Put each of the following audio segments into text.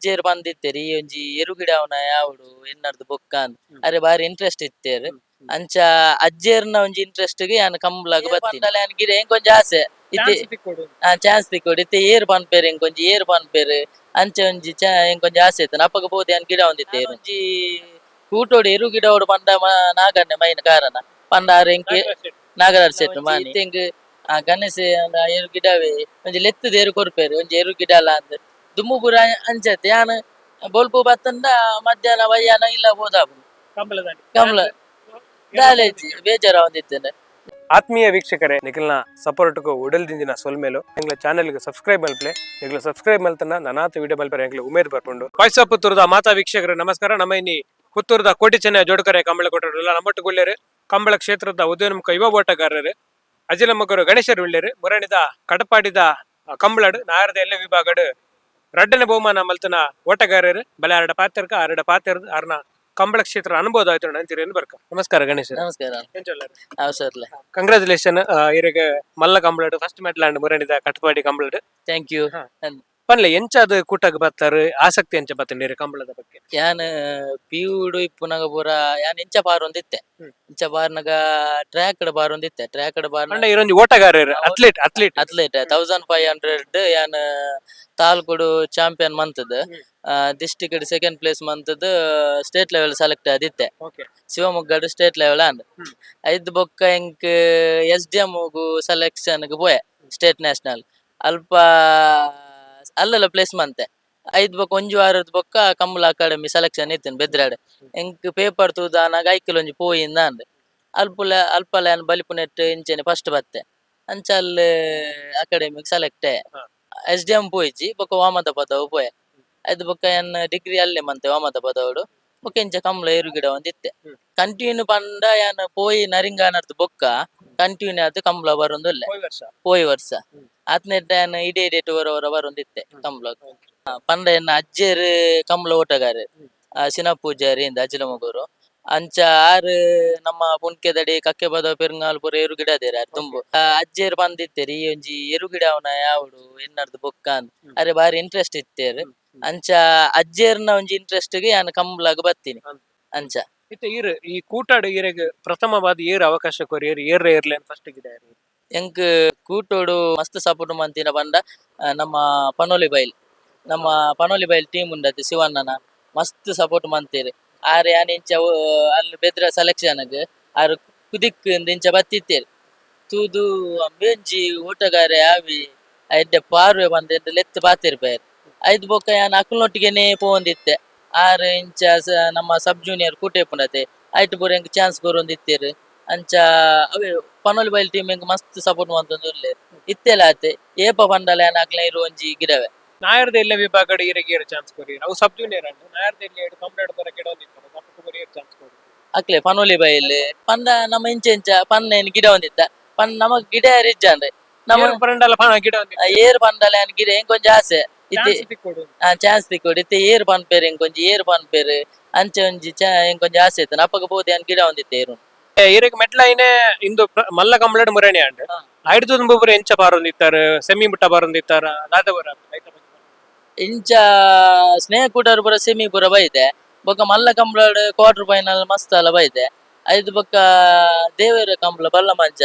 ಅಜ್ಜೇರು ಬಂದಿತ್ತೇರಿ ಈ ಒಂಜಿ ಎರುಗಿಡ ಅವನ ಯಾವಡು ಎನ್ನರ್ದು ಬೊಕ್ಕ ಅಂದ್ ಅರೆ ಬಾರಿ ಇಂಟ್ರೆಸ್ಟ್ ಇತ್ತೇರು ಅಂಚ ಅಜ್ಜೇರ್ನ ಒಂಜಿ ಇಂಟ್ರೆಸ್ಟ್ ಗೆ ಯಾನ್ ಕಂಬ್ಲಾಗ್ ಬತ್ತಿನ ಯಾನ್ ಗಿಡ ಎಂಕೊಂಜಿ ಆಸೆ ಇತ್ತೆ ಚಾನ್ಸ್ ತಿಕ್ಕೊಡು ಇತ್ತೆ ಏರ್ ಪನ್ಪೇರು ಎಂಕೊಂಜಿ ಏರ್ ಪನ್ಪೇರು ಅಂಚ ಒಂಜಿ ಎಂಕೊಂಜಿ ಆಸೆ ಇತ್ತು ಅಪ್ಪಗ ಬೋದಿ ಯಾನ್ ಗಿಡ ಒಂದಿತ್ತೇರು ಒಂಜಿ ಕೂಟೋಡು ಎರು ಗಿಡೋಡು ಪಂಡ ನಾಗಣ್ಣೆ ಮೈನ್ ಕಾರಣ ಪಂಡ ಎಂಕೆ ನಾಗರಾಜ್ ಶೆಟ್ಟಿ ಮಾನಿ ತೆಂಗ್ ಗಣೇಶ ಎರು ಗಿಡವೇ ಒಂಜಿ ಲೆತ್ತದ ಎರು ಕೊರ್ಪೇರು ಒಂಜಿ ಎರು ಗಿಡ ಅಲ್ಲ ಅಂದ್ ದುಮ್ಮು ಪೂರ ಅಂಚತ್ತೆ ಯಾನ್ ಬೋಲ್ಪು ಬತ್ತಂದ ಮಧ್ಯಾಹ್ನ ವಯ್ಯಾನ ಇಲ್ಲ ಹೋದಾಪು ಕಮಲ ಕಾಲೇಜ್ ಬೇಜಾರ ಒಂದಿತ್ತೇನೆ. ಆತ್ಮೀಯ ವೀಕ್ಷಕರೇ ನಿಖಿಲ್ನ ಸಪೋರ್ಟ್ಗೂ ಉಡಲ್ದಿಂದಿನ ಸೊಲ್ಮೇಲು ಎಂಗ್ಲ ಚಾನೆಲ್ಗೆ ಸಬ್ಸ್ಕ್ರೈಬ್ ಮಲ್ಪಲೆ ನಿಖಿಲ್ ಸಬ್ಸ್ಕ್ರೈಬ್ ಮಲ್ತನ ನನಾತ ವಿಡಿಯೋ ಮಲ್ಪರೆ ಎಂಗ್ಲ ಉಮೇದ್ ಬರ್ಕೊಂಡು ವಾಯ್ಸ್ ಆಫ್ ಪುತ್ತೂರದ ಮಾತಾ ವೀಕ್ಷಕರೇ ನಮಸ್ಕಾರ. ನಮ್ಮ ಇನ್ನಿ ಪುತ್ತೂರದ ಕೋಟಿ ಚೆನ್ನೈ ಜೋಡಕರೆ ಕಂಬಳ ಕೊಟ್ಟರಲ್ಲ ನಮ್ಮಟ್ಟು ಗುಳ್ಳೆರು ಕಂಬಳ ಕ್ಷೇತ್ರದ ಉದ್ಯಮಕ ಯುವ ಓಟಗಾರರು ಅಜಿಲ ಮಗರು ಗಣೇಶರು ಉಳ್ಳೇರು ಮುರಣಿದ ಕಡಪಾಡಿದ ಕಂಬಳಡು ನಾರದ ಎಲ್ಲ ವಿಭಾಗಡು ರಡ್ಡನೆ ಬಹುಮಾನ ಮಲ್ತನ ಓಟಗಾರರು ಬಲೆ ಅರಡ ಪಾತ್ರಕ ಅರಡ ಪಾತ್ರ ಅರ್ನ ಕಂಬಳ ಕ್ಷೇತ್ರ ಅನುಭವ ಆಯ್ತು ಅಂತೀರೇನು ಬರ್ಕ. ನಮಸ್ಕಾರ ಗಣೇಶ್. ನಮಸ್ಕಾರ. ಕಂಗ್ರಾಚುಲೇಷನ್ ಇರಿಗೆ ಮಲ್ಲ ಕಂಬಳಡು ಫಸ್ಟ್ ಮೆಡಲ್ ಅಂಡ್ ಮುರಣಿದ ಕಟಪಾಡಿ ಕಂಬಳಡು. Thank you. ಪನ್ಲೆ ಎಂಚಾದ ಕೂಟಗ್ ಬರ್ತಾರ ಆಸಕ್ತಿ ಎಂಚ ಬತ್ತಂಡೇರಿ ಕಂಬಳದ ಬಗ್ಗೆ? ಯಾನ್ ಪಿಯುಡು ಇಪ್ಪುನಗ ಪೂರ ಯಾನ್ ಇಂಚ ಪಾರೊಂದಿತ್ತೆ ಇಂಚ ಪಾರ್ನಗ ಟ್ರ್ಯಾಕ್ ಪಾರೊಂದಿತ್ತೆ ಟ್ರ್ಯಾಕ್ ಬಾರ್ ಇರೊಂಜಿ ಓಟಗಾರರು ಅತ್ಲೇಟ್ 1500 ಯಾನ್ ತಾಲ್ಕುಡು ಚಾಂಪಿಯನ್ ಮಂತದ್ ಡಿಸ್ಟ್ರಿಕ್ಟ್ ಸೆಕೆಂಡ್ ಪ್ಲೇಸ್ ಮಂತದ್ ಸ್ಟೇಟ್ ಲೆವೆಲ್ ಸೆಲೆಕ್ಟ್ ಆದಿತ್ತೆ ಶಿವಮೊಗ್ಗಡು ಸ್ಟೇಟ್ ಲೆವೆಲ್ ಅಂದ್ ಐದು ಬೊಕ್ಕ ಎಂಕ್ SDM ಸೆಲೆಕ್ಷನ್ ಪೋಯೆ ಸ್ಟೇಟ್ ನ್ಯಾಷನಲ್ ಅಲ್ಪ ಅಲ್ಲಲ್ಲ ಪ್ಲೇಸ್ ಮಂತೆ ಐದು ಬೊಕ್ಕ ಒಂಜು ವಾರದ ಬೊಕ್ಕ ಕಂಬಳ ಅಕಾಡೆಮಿ ಸೆಲೆಕ್ಷನ್ ಇತ್ತೇನೆ ಬೆದ್ರಾಡ್ ಎಂಕ್ ಪೇಪರ್ ತೂದಾನಾಗ ಐಕಲ್ ಒಂಜಿ ಪೋಯಿಂದ ಅಂದ್ ಅಲ್ಪಲ್ಯಾನ್ ಬಲಿಪುನೆಟ್ ಇಂಚೆನೆ ಫಸ್ಟ್ ಬತ್ತೆ ಅಂಚಲ್ ಅಕಾಡೆಮಿಗ್ ಸೆಲೆಕ್ಟ್ SDM ಪೋಯ್ಜಿ ಬೊಕ್ಕ ವಾಮದ ಪದವು ಪೋಯೆ ಐದು ಬೊಕ್ಕ ಏನ್ ಡಿಗ್ರಿ ಅಲ್ಲೇ ಮಂತೆ ವಾಮದ ಪದವಡು ಬೊಕ್ಕ ಇಂಚ ಕಂಬಳ ಏರು ಗಿಡ ಒಂದಿತ್ತೆ ಕಂಟಿನ್ಯೂ ಪಂಡ ಯಾನ್ ಪೋಯಿ ನರಿಂಗಾನರ್ದು ಬೊಕ್ಕ ಕಂಟಿನ್ಯೂ ಆದ್ ಕಂಬಳ ಬರೊಂದುಲ್ಲೆ ಪೋಯಿ ವರ್ಷ ಆತ್ನೆಟ್ ಯಾನ್ ಇಡೇ ಡೇಟ್ ಬರೋವರ ಬರೊಂದಿತ್ತೆ ಕಂಬಳ ಪಂಡ ಎನ್ನ ಅಜ್ಜೇರು ಕಂಬಳ ಓಟಗಾರ ಸಿನ ಪೂಜಾರಿ ಇಂದ ಅಜ್ಜಲ ಮಗೂರು ಅಂಚ ಆರು ನಮ್ಮ ಪುಣ್ಕೆದಡಿ ಕಕ್ಕೆ ಪದ ಪೆರುಂಗಾಲ್ ಪುರ ಏರು ಗಿಡ ಅದೇರ ತುಂಬು ಅಜ್ಜೇರು ಬಂದಿತ್ತೇರಿ ಈ ಒಂಜಿ ಏರು ಗಿಡ ಅವನ ಯಾವಡು ಎನ್ನರ್ದು ಬೊಕ್ಕ ಅಂದ್ ಅರೆ ಬಾರಿ ಇಂಟ್ರೆಸ್ಟ್ ಇತ್ತೇರು ಅಂಚ ಅಜ್ಜೇರ್ನ ಒಂಜಿ ಇಂಟ್ರೆಸ್ಟ್ ಗೆ ಯಾನ್ ಕಂಬಳಗ್ ಬತ್ತೀನಿ ಅಂಚ ಇತ್ತೆ ಈ ಕೂಟಾಡು ಈರೆಗ್ ಪ್ರಥಮವಾದ ಏರ್ ಅವಕಾಶ ಕೊರಿ ಏರ್ಲೆ ಫಸ್ಟ್ ಗಿಡ ಎಂಕ್ ಕೂಟೋಡು ಮಸ್ತ್ ಸಪೋರ್ಟ್ ಮಂತಿನ ಪಂಡ ನಮ್ಮ ಪನೋಲಿ ಬೈಲ್ ಟೀಮ್ ಉಂಡತೆ ಶಿವಣ್ಣನ ಮಸ್ತ್ ಸಪೋರ್ಟ್ ಮಂತೇರಿ ಆರ್ ಯಾನ್ ಇಂಚ ಅಲ್ಲಿ ಬೆದ್ರ ಸೆಲೆಕ್ಷನ್ಗ್ ಆರ್ ಕುದಿಕ್ ಇಂಚ ಬತ್ತಿತ್ತೇರಿ ತೂದು ಅಂಬೇಂಜಿ ಓಟಗಾರೆ ಆವಿ ಎಡ್ಡೆ ಪಾರ್ವೆ ಬಂದ ಎಡ್ಡೆ ಲೆತ್ ಪಾತಿರ್ಪೇರ್ ಐದು ಬೊಕ್ಕ ಯಾನ್ ಅಕಲ್ನೊಟ್ಟಿಗೆನೆ ಪೋಂದಿತ್ತೆ ಆರ್ ಇಂಚ ನಮ್ಮ ಸಬ್ ಜೂನಿಯರ್ ಕೂಟೆ ಪುಂಡತೆ ಐಟ್ ಪೂರ ಎಂಕ್ ಚಾನ್ಸ್ ಕೊರೊಂದಿತ್ತೇರು ಅಂಚ ಅವೇ ಪನೋಲಿ ಬೈಲ್ ಟೀಮ್ ಎಂಕ್ ಮಸ್ತ್ ಸಪೋರ್ಟ್ ಮಂತೊಂದುಲ್ಲೆ ಇತ್ತೆಲ ಆತೆ ಏಪ ಪಂಡಲ ಯಾನ್ ಅಕ್ಲೆ ಇರು ಒಂಜಿ ಗಿಡವೆ ನಾಯರ್ದ ಎಲ್ಲ ವಿಭಾಗ ಇರಗೇರ್ ಚಾನ್ಸ್ ಕೊರಿ ಅವು ಸಬ್ ಜೂನಿಯರ್ ಅಂಡ್ ನಾಯರ್ದ ಎಲ್ಲ ಕಂಪ್ಲೀಟ್ ಬರ ಗಿಡ ಒಂದಿತ್ತು ನಪ್ಪು ಕೊರಿ ಚಾನ್ಸ್ ಕೊರಿ ಅಕ್ಲೆ ಪನೋಲಿ ಬೈಲ್ ಪಂಡ ನಮ್ಮ ಇಂಚ ಪನ್ನ ಏನ್ ಗಿಡ ಒಂದಿತ್ತ ಪಂಡ ನಮಗ್ ಗಿಡ ರಿಜ್ ಅಂದ್ರೆ ನಮ್ಮ ಪರಂಡಲ ಪನ ಗಿಡ ಒಂದಿತ್ತು ಏರ್ ಪಂಡಲ ಯಾನ್ ಗಿಡ ಎಂಕೊಂಜಿ ಆಸೆ ಇತ್ತೆ ಚಾನ್ಸ್ ತಿಕ್ಕೊಡು ಇತ್ತೆ ಏರ್ ಪನ್ಪೇರು ಎಂಕೊಂಜಿ ಏರ್ ಪನ್ಪೇರು ಅಂಚ ಒಂಜಿ ಎಂಕೊಂಜಿ ಆಸೆ ಇತ್ತು ಅಪ್ಪಗ ಬೋದಿ ಯಾನ್ ಗಿಡ ಒಂದಿತ್ತೆ ಏರು ಇರಗ್ ಮೆಟ್ಲೈನೆ ಇಂದು ಮಲ್ಲ ಕಂಬಳಡ್ ಮುರಣಿ ಅಂಡ್ ಐದು ತುಂಬುರ ಎಂಚ ಬಾರೊಂದಿತ್ತಾರ ಸೆಮಿ ಮುಟ್ಟ ಬಾರೊಂದಿತ್ತಾರ ದಾದವರ ಇಂಚ ಸ್ನೇಹ ಕೂಟರು ಪೂರ ಸೆಮಿ ಪೂರ ಬೈದೆ ಬೊಕ್ಕ ಮಲ್ಲ ಕಂಬಳ ಕ್ವಾರ್ಟರ್ ಫೈನಲ್ ಮಸ್ತ್ ಅಲ್ಲ ಬೈದೆ ಐದು ಬೊಕ್ಕ ದೇವರ ಕಂಬಳ ಬಲ್ಲ ಮಂಚ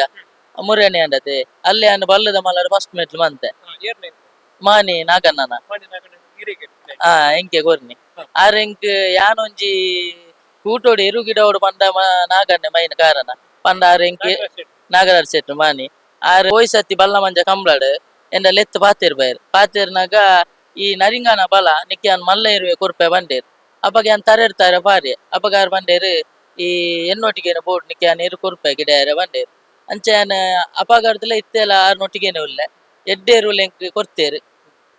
ಮುರೇಣಿ ಅಂಡತೆ ಅಲ್ಲಿ ಅನ್ನ ಬಲ್ಲದ ಮಲ್ಲರ ಫಸ್ಟ್ ಮೆಟ್ಲು ಮಂತೆ ಮಾನಿ ನಾಗಣ್ಣನ ಎಂಕೆ ಕೊರ್ನಿ ಆರ್ ಎಂಕ್ ಯಾನೊಂಜಿ ಕೂಟೋಡು ಎರು ಗಿಡೋಡು ಪಂಡ ನಾಗಣ್ಣೆ ಮೈನ್ ಕಾರಣ ಪಂಡ ಆರ್ ಎಂಕೆ ನಾಗರಾಜ್ ಶೆಟ್ಟಿ ಮಾನಿ ಆರ್ ಪೋಯ್ಸತ್ತಿ ಬಲ್ಲ ಮಂಜ ಕಂಬಳಡ್ ಎಂಡ ಲೆತ್ ಪಾತಿರ್ನಾಗ ಈ ನರಿಂಗಾನ ಬಲ ನಿಕ್ಯಾನ್ ಮಲ್ಲ ಇರುವೆ ಕೊರ್ಪೆ ಬಂಡೇರು ಅಪಗ ಯಾನ್ ತರೆಡ್ತಾರೆ ಪಾರಿ ಅಪಗಾರ್ ಬಂಡೇರು ಈ ಎನ್ನೊಟ್ಟಿಗೆನೆ ಬೋರ್ಡ್ ನಿಕ್ಯಾನ್ ಇರು ಕೊರ್ಪೆ ಗಿಡ ಬಂಡೇರು ಅಂಚ ಯಾನ್ ಅಪಗಾರ್ದಲ ಇತ್ತೆಲ ಆರ್ನೊಟ್ಟಿಗೆನೆ ಉಲ್ಲೆ ಎಡ್ಡೇರು ಎಂಕ್ ಕೊರ್ತೇರು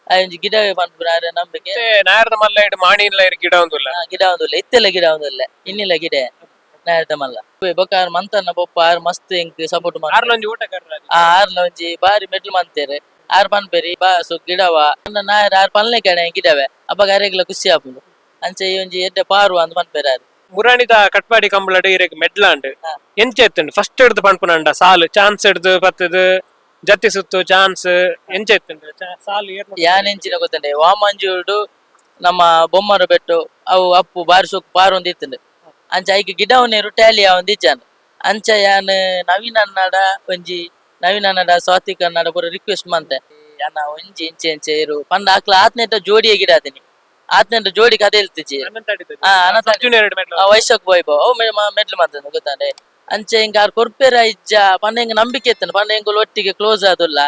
ಒಂಜಿ ಗಿಡವೇ ಪನ್ಪುನಾರೆ ನಂಬಿಕೆ ನಾಯರ್ದ ಮಲ್ಲ ಇಡ್ ಮಾಣಿಲ ಗಿಡ ಒಂದುಲ್ಲ ಇತ್ತೆಲ್ಲ ಗಿಡ ಒಂದುಲ್ಲ ಇನ್ನಿಲ್ಲ ಗಿಡ ನಾಯರ್ದ ಮಲ್ಲ ಬೊಕ್ಕ ಮಂತನ್ನ ಪೊಪ್ಪ ಆರ್ ಮಸ್ತ್ ಎಂಕ್ ಸಪೋರ್ಟ್ ಆರ್ಲ ಒಂಜಿ ಬಾರಿ ಮೆಡ್ಲ್ ಮಂತೇರು ಆರ್ ಪನ್ಪೇರಿ ಬಾಸು ಗಿಡವ ನಾಯರ್ ಆರ್ ಪನ್ಲೆ ಕೆಡೆ ಗಿಡವೆ ಅಪ್ಪಗ ಅರೆಗ್ಲ ಖುಷಿ ಆಪುಂಡು ಅಂಚ ಈ ಒಂಜಿ ಎಡ್ಡೆ ಪಾರು ಅಂದ್ ಪನ್ಪೇರ ಮುರಾಣಿದ ಕಟ್ಪಾಡಿ ಕಂಬಳಡ್ ಇರಗ್ ಮೆಡ್ಲಾಂಡ್ ಎಂಚ ಎತ್ತಂಡು ಫಸ್ಟ್ ಹಿಡ್ದು ಪನ್ಪುನಂಡ ಸಾಲು ಚಾನ್ಸ್ ಹಿಡ್ದು ಪತ್ತದು ಜತಿ ಸುತ್ತು ಚಾನ್ಸ್ ಎಂಚ ಎತ್ತಂಡು ಸಾಲು ಯಾನ್ ಎಂಚಿನ ಗೊತ್ತಂಡೆ ವಾಮಂಜೂರ್ಡು ನಮ್ಮ ಬೊಮ್ಮರ ಬೆಟ್ಟು ಅವು ಅಪ್ಪು ಬಾರಿ ಸೊಕ್ಕು ಪಾರು ಒಂದು ಇತ್ತಂಡು ಅಂಚ ಐಕ್ ಗಿಡ ನೀರು ಟ್ಯಾಲಿಯ ಒಂದು ಇಜ್ಜಾನು ಅಂಚ ಯಾನ್ ನವೀನ್ ಅಣ್ಣಡ ಒಂಜಿ ನವೀನ್ ಅಣ್ಣಡ ಸ್ವಾತಿ ಕನ್ನಡ ಪೂರ ರಿಕ್ವೆಸ್ಟ್ ಮಂತೆ ಅಣ್ಣ ಒಂಜಿ ಇಂಚೆ ಇಂಚೆ ಇರು ಪಂಡ ಆಕ್ಲ ಆತ್ನೆಟ ಜೋಡಿಯ ಗಿಡ ಅದಿನಿ ಆತ್ನೆಟ ಜೋಡಿ ಕತೆ ಹೇಳ್ತಿಜಿ ವೈಶಾಖ್ ವೈಭವ್ ಅವು ಮೆಡ್ಲ್ ಮಾಡ್ತಾನೆ ಗೊತ್ತಾನೆ ಅಂಚೆ ಹಿಂಗ ಅವ್ರು ಕೊರ್ಪೆರ ಇಜ್ಜ ಪಂಡ ಹಿಂಗ ನಂಬಿಕೆ ಇತ್ತಾನೆ ಪಂಡ ಹಿಂಗ ಒಟ್ಟಿಗೆ ಕ್ಲೋಸ್ ಆದುಲ್ಲ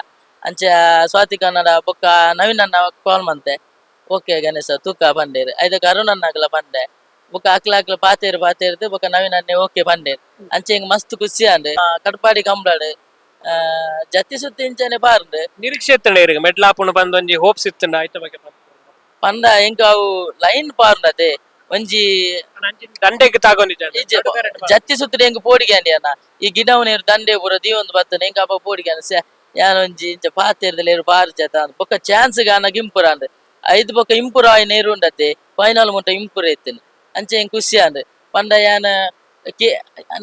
ಅಂಚ ಸ್ವಾತಿ ಕನ್ನಡ ಬೊಕ್ಕ ನವೀನ್ ಅಣ್ಣ ಕಾಲ್ ಮಂತೆ ಓಕೆ ಗಣೇಶ ತೂಕ ಬಂಡೇರು ಐದಕ್ಕೆ ಅರುಣ್ ಅಣ್ಣಗಲ ಬಂಡೆ ಬೊಕ್ಕ ಅಕ್ಲ ಪಾತೇರ್ದು ಬೊಕ್ಕ ನವೀನ್ ಅಣ್ಣೆ ಓಕೆ ಬಂಡೇರು ಅಂಚೆ ಹಿಂಗ ಮಸ್ತ್ ಖುಷಿ ಅಂಡೆ ಕಡ್ಪಾಡಿ ಕಂಬಳಾಡು ಜತಿ ಸುತ್ತಿ ಇಂಚನೆ ಬಾರ್ದು ನಿರೀಕ್ಷೆ ಇತ್ತಂಡ ಮೆಡ್ಲಾಪುಣ ಬಂದ್ ಒಂಜಿ ಹೋಪ್ಸ್ ಇತ್ತಂಡ ಆಯ್ತ ಬಗ್ಗೆ ಪಂಡ ಹಿಂಗ ಅವು ಲೈನ್ ಪಾರ್ನದೆ ಒಂಜಿ ದಂಡೆಗೆ ತಾಗೊಂಡಿದ್ದ ಜತ್ತಿ ಸುತ್ತಡೆ ಹೆಂಗ್ ಪೋಡಿಗೆ ಅಂಡಿ ಅಣ್ಣ ಈ ಗಿಡ ನೀರು ದಂಡೆ ಪೂರ ದೀವೊಂದು ಬತ್ತನೆ ಹೆಂಗ ಅಪ್ಪ ಪೋಡಿಗೆ ಅನ್ನ ಯಾನ್ ಒಂಜಿ ಇಂಚ ಪಾತೇರ್ದಲ್ಲಿ ಬಾರಿ ಜತ ಅಂತ ಬೊಕ್ಕ ಚಾನ್ಸ್ ಗಾನಾಗ ಇಂಪುರ ಅಂದ್ ಐದು ಬೊಕ್ಕ ಇಂಪುರ ಆಯ್ ನೀರು ಉಂಡತ್ತೆ ಫೈನಲ್ ಮುಟ್ಟ ಇಂಪುರ ಇತ್ತೇನೆ ಅಂಚೆ ಹೆಂಗ್ ಖುಷಿ ಅಂದ್ ಪಂಡ ಯಾನ್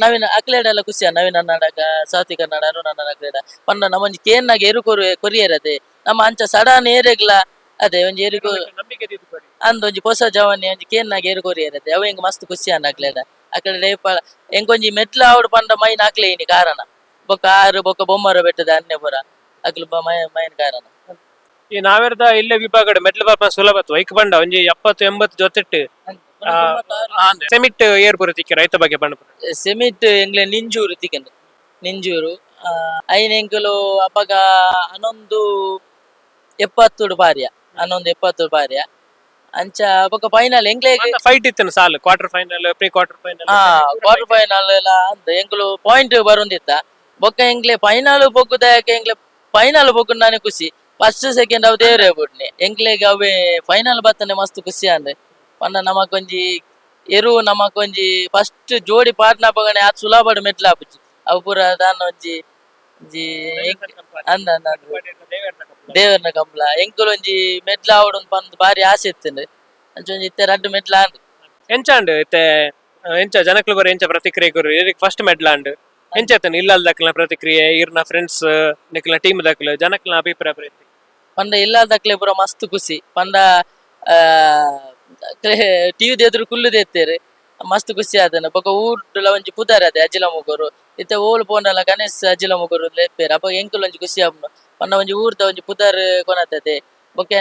ನವೀನ ಅಕ್ಲೇಡೆಲ್ಲ ಖುಷಿ ನವೀನ್ ಅಣ್ಣಾಡಕ ಸಾತಿ ಕನ್ನಡ ಅರುಣ್ ಅಣ್ಣನ ಅಕ್ಲೇಡ ಪಂಡ ನಮ್ಮೊಂಜಿ ಕೇನ್ನಾಗ ಎರು ಕೊರಿಯರದೆ ನಮ್ಮ ಅಂಚ ಸಡನ್ ಏರೆಗ್ಲ ಅದೇ ಒಂಜಿ ಎರಿಗು ಅಂದ್ ಒಂಜಿ ಹೊಸ ಜವಾನಿ ಒಂಜಿ ಕೇನ್ನಾಗ ಏರು ಕೊರಿಯರದೆ ಅವ ಹೆಂಗ್ ಮಸ್ತ್ ಖುಷಿ ಅನ್ನ ಅಕ್ಲೇಡ ಅಕ್ಲೇಡ ಹೆಂಗೊಂಜಿ ಮೆಟ್ಲ ಆವಡ್ ಪಂಡ ಮೈನ್ ಅಕ್ಲೇನಿ ಕಾರಣ ಬೊಕ್ಕ ಆರು ಬೊಕ್ಕ ಬೊಮ್ಮರ ಬೆಟ್ಟದ ಅನ್ನೆ ಪುರ ಅಕ್ಲು ಮೈನ್ ಕಾರಣ ಈ ನಾವೆರ್ದ ಇಲ್ಲೇ ವಿಭಾಗಡ್ ಮೆಟ್ಲ ಪಾಪ ಸುಲಭತ್ ವೈಕ್ ಬಂಡ ಒಂಜಿ 70-80 ಜೊತೆಟ್ಟು ಸೆಮಿಟ್ ಏರ್ ಪುರ ತಿಕ್ಕ ರೈತ ಬಗ್ಗೆ ಬಂಡ ಸೆಮಿಟ್ ಎಂಗ್ಲೆ ನಿಂಜೂರು ತಿಕ್ಕಂಡು ನಿಂಜೂರು ಐನ್ ಎಂಕುಲು ಅಪಗ 11-70 ಪಾರ್ಯ 11-70 ಅಂಚ ಬೊಕ್ಕ ಫೈನಲ್ ಎಂಗ್ಲೆ ಫೈಟ್ ಇತ್ತನ ಸಾಲು quarter final pre quarter final quarter final ಎಲ್ಲ ಅಂತ ಎಂಕುಲು ಪಾಯಿಂಟ್ ಬರೊಂದಿತ್ತ ಬೊಕ್ಕ ಎಂಗ್ಲೆ ಫೈನಲ್ ಬೊಕ್ಕುದಾಯಕ ಎಂಗ್ಲೆ ಫೈನಲ್ ಬೊಕ್ಕ ನಾನೇ ಖುಷಿ ಫಸ್ಟ್ ಸೆಕೆಂಡ್ ಅವ್ ದೇವ್ರೆ ಬಿಡ್ನಿ ಎಂಗ್ಲೆಗೆ ಅವೇ ಫೈನಲ್ ಬತ್ತನೆ ಮಸ್ತ್ ಖುಷಿ ಅಂದೆ ಪಂಡ ನಮಕೊಂಜಿ ಎರು ನಮಕೊಂಜಿ ಫಸ್ಟ್ ಜೋಡಿ ಪಾರ್ಟ್ನ ಪಗಣೆ ಅದು ಸುಲಭ ಮೆಟ್ಲ ಆಪುಜಿ ಅವು ಪೂರ ದಾನ ಒಂಜಿ ಅಂದ ದೇವರ್ನ ಕಂಬಳ ಎಂಕುಲು ಒಂಜಿ ಮೆಟ್ಲ ಆವಡ್ ಪಂದ್ ಬಾರಿ ಆಸೆ ಇತ್ತಂಡು ಅಂಚೊಂಜಿ ಇತ್ತೆ ರಡ್ಡು ಮೆಟ್ಲ ಅಂದ್ ಎಂಚಾಂಡ್ ಇತ್ತೆ ಎಂಚ ಜನಕ್ಲು ಬರ ಎಂಚ ಪ್ರತಿಕ್ರಿಯೆ ಕೊರು ಫಸ್ಟ್ ಮೆಡ್ಲಾಂಡ್ ಎಂಚತನ ಇಲ್ಲಲ್ ದಕ್ಲ ಪ್ರತಿಕ್ರಿಯೆ ಇರ್ನ ಫ್ರೆಂಡ್ಸ್ ನಿಕ್ಲ ಟೀಮ್ ದಕ್ಲ ಜನಕ್ಲ ಅಭಿಪ್ರಾಯ ಪಂಡ ಇಲ್ಲದಕ್ಲೆ ಪೂರ ಮಸ್ತ್ ಖುಷಿ ಪಂಡ ಟಿವಿ ಎದುರು ಕುಲ್ಲುದು ಎತ್ತೇರು ಮಸ್ತ್ ಖುಷಿ ಆದನ ಬೊಕ ಊರ್ಲ ಒಂಜಿ ಪುದಾರ ಅದೆ ಅಜಿಲ ಮುಗರು ಇತ್ತೆ ಓಲ್ ಪೋಂಡಲ ಗಣೇಶ್ ಅಜಿಲ ಮುಗರು ಲೆಪ್ಪೇರು ಅಪ್ಪ ಎಂಕುಲು ಒಂಜಿ ಖುಷಿ ಆಪುಂಡು ಪಂಡ ಒಂಜಿ ಊರ್ದ ಒಂಜಿ ಪುದಾರ್ ಕೊನತದೆ ಬೊಕ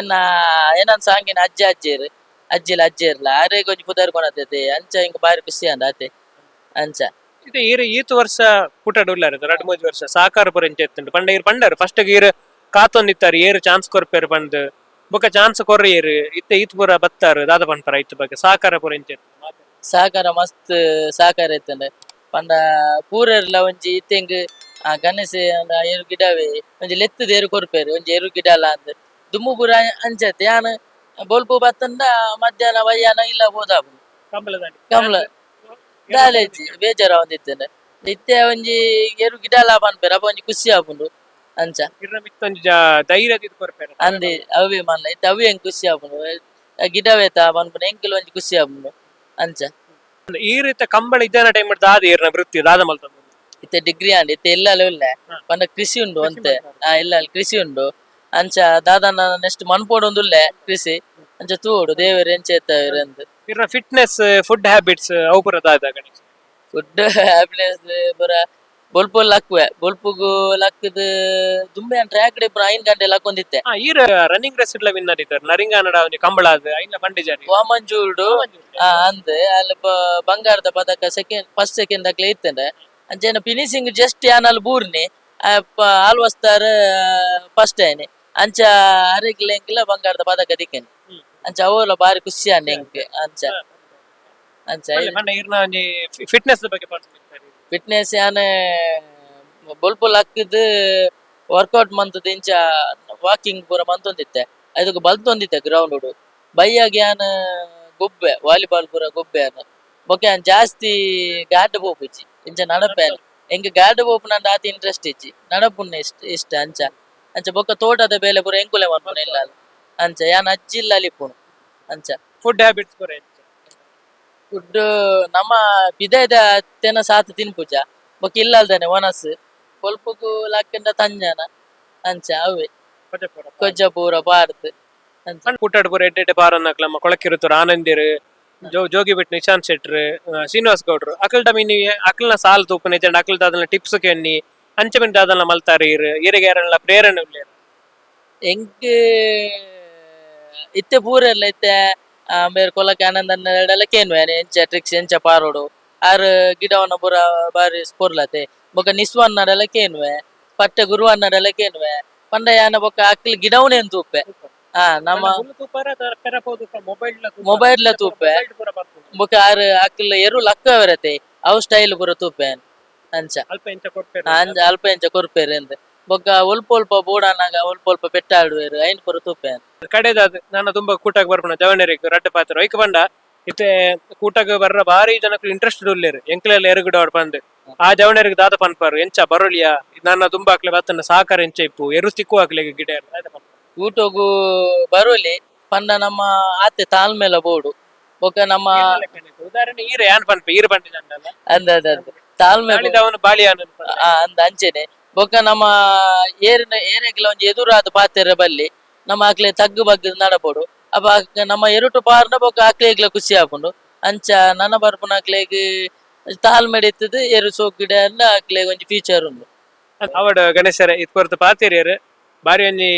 ಏನನ್ ಸಾಂಗಿನ ಅಜ್ಜೇರು ಅಜ್ಜಿರ್ಲ ಆರೇಗ ಒಂಜಿ ಪುದಾರ್ ಕೊನತದೆ ಅಂಚ ಹಿಂಗ ಬಾರಿ ಖುಷಿ ಅಂದ ಅತೆ ಅಂಚ ಇದು ಈತ ವರ್ಷ ಕುಟಡ್ ಉಳ್ಳಾರ 2-3 ವರ್ಷ ಸಾಕಾರ ಪುರ ಎಂಚ ಎತ್ತುಂಡು ಪಂಡ ಇರ್ ಪಂಡಾರು ಫಸ್ಟ್ ಈರ್ ಕಾತೊಂದಿತ್ತಾರೆ ಏರು ಚಾನ್ಸ್ ಕೊರ್ಪೇರು ಬಂದ್ ಬೊಕ ಚಾನ್ಸ್ ಕೊರ್ರಿಯರು ಇತ್ತೆ ಈತ್ ಪೂರ ಬತ್ತಾರು ದಾದ ಪಂಡ್ಪರ ಇತ್ತ ಬಗ್ಗೆ ಸಾಕಾರ ಪುರ ಎಂಚ ಸಾಕಾರ ಮಸ್ತ್ ಸಾಕಾರ ಇತ್ತಂಡೆ ಪಂಡ ಪೂರರ್ಲ ಒಂಜಿ ಇತ್ತೆಂಗ್ ಗಣೇಶ ಏರು ಗಿಡವೇ ಒಂಜಿ ಲೆತ್ತದ ಏರು ಕೊರ್ಪೇರು ಒಂಜಿ ಏರು ಗಿಡ ಅಲ್ಲ ಅಂದ್ ದುಮ್ಮು ಪೂರ ಅಂಚತೆ ಯಾನ್ ಬೋಲ್ಪು ಬತ್ತಂಡ ಮಧ್ಯಾಹ್ನ ವಯ್ಯಾನ ಇಲ್ಲ ಹೋದಾಪು ಕಮಲ ದಾಲೇಜಿ ಬೇಜಾರ ಒಂದಿತ್ತಂಡೆ ಇತ್ತೆ ಒಂಜಿ ಏರು ಗಿಡ ಅಲ್ಲ ಪನ್ಪೇರು ಅಪ್ಪ ಒಂಜಿ ಖುಷಿ ಆಪುಂಡು ಅಂಚ ಧೈರ್ಯ ಕೊರ್ಪೇರು ಅಂದೆ ಅವೇ ಮಲ್ಲ ಇತ್ತೆ ಅವೇ ಹೆಂಗ್ ಖುಷಿ ಆಪುಂಡು ಗಿಡವೇತ ಪನ್ಪುನ ಎಂಕುಲು ಒಂಜಿ ಖುಷಿ ಆಪುಂಡು ಅಂಚ ಈ ರೀತಿ ಕಂಬಳ ಇದ್ದಾನ ಟೈಮ್ ದಾದ ಏರ್ನ ವೃತ್ತಿ ದಾದ ಮಲ್ತ ಇತ್ತೆ ಡಿಗ್ರಿ ಅಂಡ್ ಇತ್ತೆ ಎಲ್ಲಲ್ಲ ಉಳ್ಳೆ ಪಂಡ ಕೃಷಿ ಉಂಡು ಅಂತೆ ಇಲ್ಲ ಕೃಷಿ ಉಂಡು ಅಂಚ ದಾದನ ನೆಕ್ಸ್ಟ್ ಮನ್ಪೋಡು ಉಳ್ಳೆ ಕೃಷಿ ಅಂಚ ತೂಡು ದೇವರು ಎಂಚೆತ್ತವರು ಅಂತ ಇರ್ನ ಫಿಟ್ನೆಸ್ ಫುಡ್ ಹ್ಯಾಬಿಟ್ಸ್ ಅವು ಪುರ ದಾದ ಗಣೇಶ್ ಫುಡ್ ಹ್ಯಾಪಿನೆಸ್ ಪೂರ ಬೊಲ್ಪುಲ್ ಲಕ್ವೆ ಬೊಲ್ಪುಗು ಲಕ್ಕದ ದುಂಬೆ ಟ್ರ್ಯಾಕ್ ಪೂರ 5 ಗಂಟೆ ಲಕ್ಕೊಂದಿತ್ತೆ ಈರ ರನ್ನಿಂಗ್ ರೇಸ್ ಇಡ್ಲ ವಿನ್ನರ್ ಇದ್ದಾರೆ ನರಿಂಗಾನಡ ಒಂಜಿ ಕಂಬಳ ಅದ ಐನ ಪಂಡಿಜಾರಿ ವಾಮಂಜೂರ್ಡು ಅಂದ್ ಅಲ್ಲಿ ಬಂಗಾರದ ಪದಕ ಫಸ್ಟ್ ಸೆಕೆಂಡ್ ಅಕ್ಲೆ ಇತ್ತಂಡೆ ಅಂಚೆನ ಫಿನಿಶಿಂಗ್ ಜಸ್ಟ್ ಯಾನಲ್ಲಿ ಬೂರ್ನಿ ಆಲ್ವಸ್ತಾರ ಫಸ್ಟ್ ಆಯ್ನೆ ಅಂಚ ಅರೆಗ್ಲೆಂಕ್ಲ ಬಂಗಾರದ ಪದಕ ದಿಕ್ಕೇನೆ ಅಂಚ ಅವಲ್ಲ ಬಾರಿ ಖುಷಿ ಅನ್ನ ಹೆಂಗೆ ಅಂಚ ಅಂಚ ಇರ್ನ ಒಂಜಿ ಫಿಟ್ನೆಸ್ ಬಗ್ಗೆ ಫಿಟ್ನೆಸ್ ಯಾನ್ ಬೊಲ್ಪುಲ್ ಹಕ್ಕದ ವರ್ಕೌಟ್ ಮಂತದ ಇಂಚ ವಾಕಿಂಗ್ ಪೂರ ಮಂತೊಂದಿತ್ತೆ ಅದಕ್ಕೆ ಬಲ್ತೊಂದಿತ್ತೆ ಗ್ರೌಂಡ್ ಬೈಯಾಗ ಯಾನ್ ಗೊಬ್ಬೆ ವಾಲಿಬಾಲ್ ಪೂರ ಗೊಬ್ಬೆ ಅನ್ನ ಬೊಕ್ಕ ಜಾಸ್ತಿ ಗಾಡ್ ಪೋಪುಜಿ ಇಂಚ ನಡಪೆ ಎಂಗ್ ಗಾಡ್ ಪೋಪು ನಂದು ಆತ ಇಂಟ್ರೆಸ್ಟ್ ಇಜ್ಜಿ ನಡಪುಣ್ಣ ಇಷ್ಟ ಅಂಚ ಅಂಚ ಬೊಕ್ಕ ತೋಟದ ಬೇಲೆ ಪೂರ ಎಂಕುಲೆ ಮನ್ಪುಣ ಇಲ್ಲ ಅಂಚ ಯಾನ್ ಅಜ್ಜಿಲ್ಲ ಅಲಿಪುಣು ಅಂಚ ಫುಡ್ ಹ್ಯಾಬಿಟ್ಸ್ ಪೂರ ಫುಡ್ ನಮ್ಮ ಬಿದೈದ ತೆನ ಸಾತ್ ತಿನ್ಪುಜ ಬೊಕ್ಕ ಇಲ್ಲಲ್ದಾನೆ ಒನಸ್ ಕೊಲ್ಪುಗು ಲಕ್ಕಂಡ ತಂಜಾನ ಅಂಚ ಅವೇ ಕೊಜ್ಜ ಪೂರ ಪಾರ್ತ್ ಅಂಚ ಕೂಟಾಡ್ಪುರ ಎಡ್ಡೆ ಪಾರನ್ನಕ್ಲಮ್ಮ ಕೊಳಕಿರುತ್ತರು ಆನಂದಿರು ಜೋಗಿ ಬಿಟ್ಟು ನಿಶಾಂತ್ ಶೆಟ್ರು ಶ್ರೀನಿವಾಸ್ ಗೌಡ್ರು ಅಕಲ್ಟ ಮೀನಿ ಅಕಲ್ನ ಸಾಲ್ ತೂಪನೆ ಜಂಡ ಅಕಲ್ಟ ಅದನ್ನ ಟಿಪ್ಸ್ ಕೆನ್ನಿ ಅಂಚೆ ಮಿಂಟ ಅದನ್ನ ಮಲ್ತಾರೆ ಇರಿಗೆ ಯಾರನ್ನ ಪ್ರೇರಣೆ ಉಳ್ಳೇರು ಎಂಕ್ ಇತ್ತೆ ಪೂರೆಲ್ಲ ಇತ್ತೆ ಬೇರೆ ಕೊಲಕ್ಕೆ ಆನಂದನ್ನೆಲ್ಲ ಕೇನ್ವೆ ಎಂಚ ಟ್ರಿಕ್ಸ್ ಎಂಚ ಪಾರೋಡು ಆರ್ ಗಿಡವನ್ನ ಪೂರ ಬಾರಿ ಸ್ಪೋರ್ಲತೆ ಬೊಕ ನಿಸ್ವನ್ನಡೆಲ್ಲ ಕೇನ್ವೆ ಪಟ್ಟೆ ಗುರುವನ್ನಡೆಲ್ಲ ಕೇನ್ವೆ ಪಂಡ ಯಾನ ಬೊಕ ಅಕ್ಲಿ ಗಿಡವನೇನ್ ತೂಪೆ ನಮ್ಮ ಮೊಬೈಲ್ ತೂಪೆ ಬೊಕ ಆರ್ ಅಕ್ಲ ಎರು ಲಕ್ಕ ಬರತೆ ಅವು ಸ್ಟೈಲ್ ಪೂರ ತೂಪೆ ಅಂಚ ಅಲ್ಪ ಎಂಚ ಕೊರ್ಪೇರು ಎಂದ್ ಬೊಕ ಒಲ್ಪ ಬೋಡಾನಾಗ ಒಲ್ಪ ಪೆಟ್ಟಾಡುವೇರು ಐನ್ ಪೂರ ತೂಪೆ ಕಡೆದಾದ ನಾನು ತುಂಬಾ ಕೂಟಕ್ಕೆ ಬರ್ಪುಣ ಜವನರಿಗೆ ರಡ್ಡ ಪಾತ್ರ ಐಕ್ ಬಂಡ ಇತ್ತೆ ಕೂಟಕ್ಕೆ ಬರ್ರ ಭಾರಿ ಜನಕ್ಕೆ ಇಂಟ್ರೆಸ್ಟ್ ಉಳ್ಳೇರು ಎಂಕ್ಲೆಲ್ಲ ಎರುಗಿಡ ಬಂದು ಆ ಜವನರಿಗೆ ದಾದ ಪನ್ಪಾರು ಎಂಚ ಬರೋಲಿಯಾ ನನ್ನ ತುಂಬಾ ಹಾಕ್ಲೆ ಬತ್ತನ್ನ ಸಾಕಾರ ಎಂಚ ಇಪ್ಪು ಎರು ಸಿಕ್ಕು ಹಾಕ್ಲೆ ಗಿಡ ಊಟಗೂ ಬರೋಲಿ ಪಂಡ ನಮ್ಮ ಆತೆ ತಾಳ್ಮೆಲ ಬೋಡು ಬೊಕ ನಮ್ಮ ಉದಾಹರಣೆ ಈರ ಯಾನ್ ಪನ್ಪೆ ಈರ ಪಂಡಿದ ಅಂದ ತಾಳ್ಮೆ ಅವನು ಬಾಳಿಯಾನ ಅಂದ ಅಂಚೆನೆ ಬೊಕ ನಮ್ಮ ಏರೆಗ್ಲ ಒಂಜಿ ಎದುರಾದ ಪಾತೆರ ಬಲ್ಲಿ ನಮ್ಮ ಆಕ್ಲೆ ತಗ್ಗು ಬಗ್ಗು ನಡಪೋಡು ಅಪ್ಪ ನಮ್ಮ ಎರುಟು ಪಾರ್ನ ಬೊಕ ಆಕ್ಲೆಗ್ಲ ಖುಷಿ ಆಪುಂಡು ಅಂಚ ನನ್ನ ಬರ್ಪುನ ಆಕ್ಲೆಗ್ ತಾಳ್ಮೆಡಿತ್ತದು ಎರು ಸೋಕಿಡ ಆಕ್ಲೆಗ್ ಒಂಜಿ ಫ್ಯೂಚರ್ ಉಂಡು ಅವಡ್ ಗಣೇಶರ ಇತ್ಕೊರ್ತ ಪಾತೆರಿಯರು ಬಾರಿ ಒಂಜಿ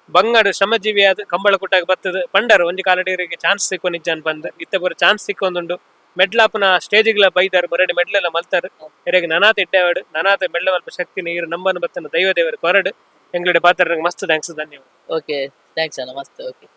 ಬಂಗಡ್ ಶ್ರಮಜೀವಿ ಆದ ಕಂಬಳ ಕುಟ್ಟಾಗ ಬತ್ತದ ಪಂಡರ್ ಒಂಜಿ ಕಾಲಡಿಯರಿಗೆ ಚಾನ್ಸ್ ಸಿಕ್ಕು ನಿಜಾನ್ ಬಂದ್ ಇತ್ತ ಬರ ಚಾನ್ಸ್ ಸಿಕ್ಕೊಂದುಂಡು ಮೆಡ್ಲಾಪುನ ಸ್ಟೇಜಿಗ್ಲ ಬೈದಾರು ಬರಡಿ ಮೆಡ್ಲೆಲ್ಲ ಮಲ್ತಾರು ಎರೆಗೆ ನನಾತ್ ಇಟ್ಟೆವಾಡು ನನಾತ್ ಮೆಡ್ಲ ಮಲ್ಪ ಶಕ್ತಿ ನೀರು ನಂಬನ್ ಬತ್ತನ ದೈವ ದೇವರು ಕೊರಡು ಎಂಗ್ಲಡೆ ಪಾತ್ರ ಮಸ್ತ್ ಥ್ಯಾಂಕ್ಸ್ ಧನ್ಯವಾದ ಓಕೆ ಥ್ಯಾಂಕ್ಸ್ ಅಣ್ಣ ಮಸ್ತ್ ಓಕೆ